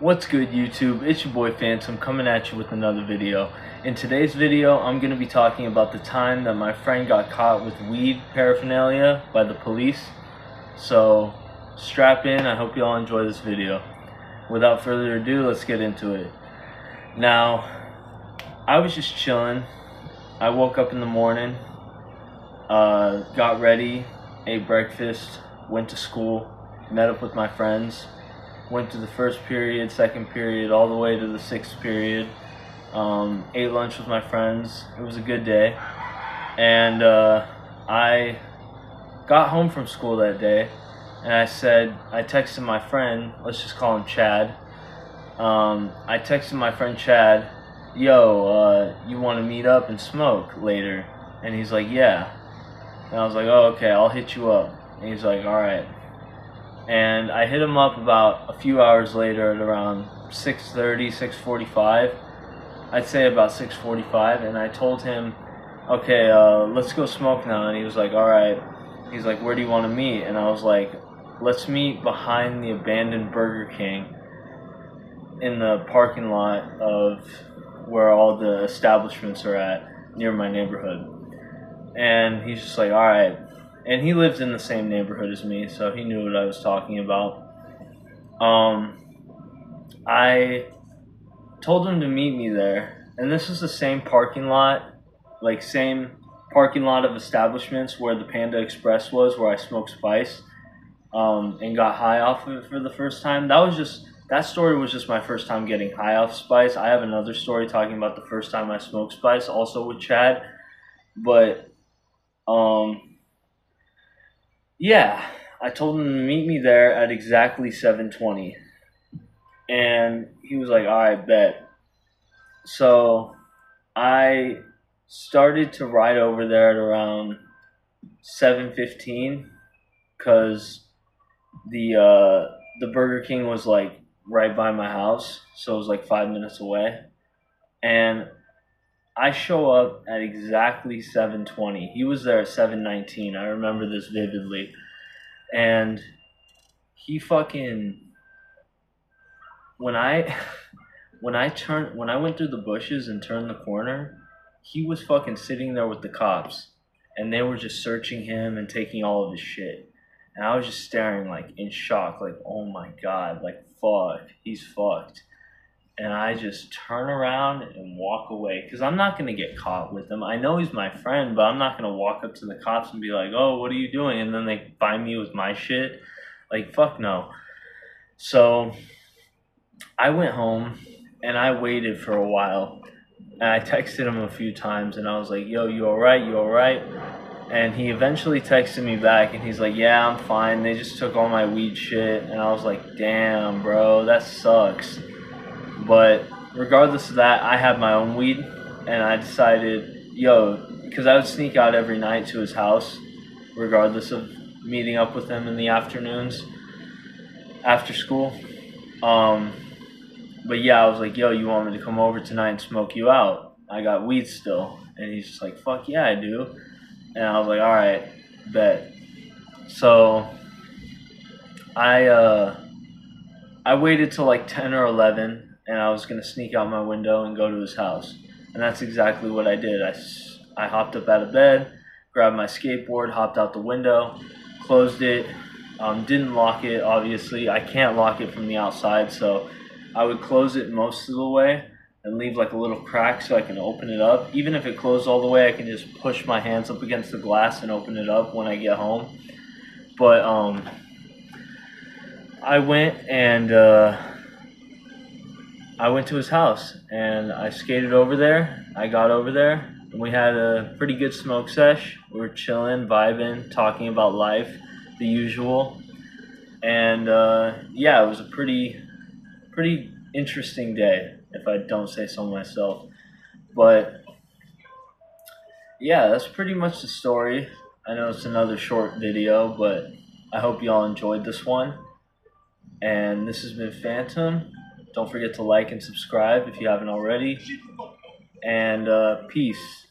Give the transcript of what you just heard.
What's good, YouTube? It's your boy Phantom coming at you with another video. In today's video, I'm going to be talking about the time that my friend got caught with weed paraphernalia by the police. So strap in, I hope you all enjoy this video. Without further ado, let's get into it. Now, I was just chilling. I woke up in the morning, got ready, ate breakfast, went to school, met up with my friends. Went to the first period, second period, all the way to the sixth period. Ate lunch with my friends. It was a good day. And I got home from school that day, and I texted my friend, let's just call him Chad. I texted my friend Chad, yo, you want to meet up and smoke later? And he's like, yeah. And I was like, oh, okay, I'll hit you up. And he's like, all right. And I hit him up about a few hours later at around 6:30, 6:45. I'd say about 6:45, and I told him, okay, let's go smoke now. And he was like, all right. He's like, where do you want to meet? And I was like, let's meet behind the abandoned Burger King in the parking lot of where all the establishments are at near my neighborhood. And he's just like, all right. And he lived in the same neighborhood as me, so he knew what I was talking about. I told him to meet me there, and this is the same parking lot, like same parking lot of establishments where the Panda Express was, where I smoked spice, and got high off of it for the first time. That story was just my first time getting high off spice. I have another story talking about the first time I smoked spice, also with Chad, but yeah, I told him to meet me there at exactly 7:20, and he was like, all right, bet. So I started to ride over there at around 7:15 because the Burger King was like right by my house, so it was like 5 minutes away, and I show up at exactly 7:20. He was there at 7:19. I remember this vividly. And he fucking when I went through the bushes and turned the corner, he was fucking sitting there with the cops, and they were just searching him and taking all of his shit. And I was just staring like in shock, like, oh my god, like fuck, he's fucked. And I just turn around and walk away because I'm not going to get caught with him. I know he's my friend, but I'm not going to walk up to the cops and be like, oh, what are you doing? And then they find me with my shit. Like, fuck no. So I went home and I waited for a while. And I texted him a few times and I was like, yo, you all right? You all right? And he eventually texted me back and he's like, yeah, I'm fine. They just took all my weed shit. And I was like, damn, bro, that sucks. But regardless of that, I had my own weed, and I decided, because I would sneak out every night to his house, regardless of meeting up with him in the afternoons after school. But yeah, I was like, yo, you want me to come over tonight and smoke you out? I got weed still. And he's just like, fuck yeah, I do. And I was like, all right, bet. So I waited till like 10 or 11. And I was going to sneak out my window and go to his house. And that's exactly what I did. I hopped up out of bed, grabbed my skateboard, hopped out the window, closed it, didn't lock it, obviously. I can't lock it from the outside, so I would close it most of the way and leave like a little crack so I can open it up. Even if it closed all the way, I can just push my hands up against the glass and open it up when I get home. But I went to his house and I skated over there. I got over there and we had a pretty good smoke sesh. We were chilling, vibing, talking about life, the usual. And yeah, it was a pretty interesting day, if I don't say so myself. But yeah, that's pretty much the story. I know it's another short video, but I hope you all enjoyed this one. And this has been Phantom. Don't forget to like and subscribe if you haven't already. And peace.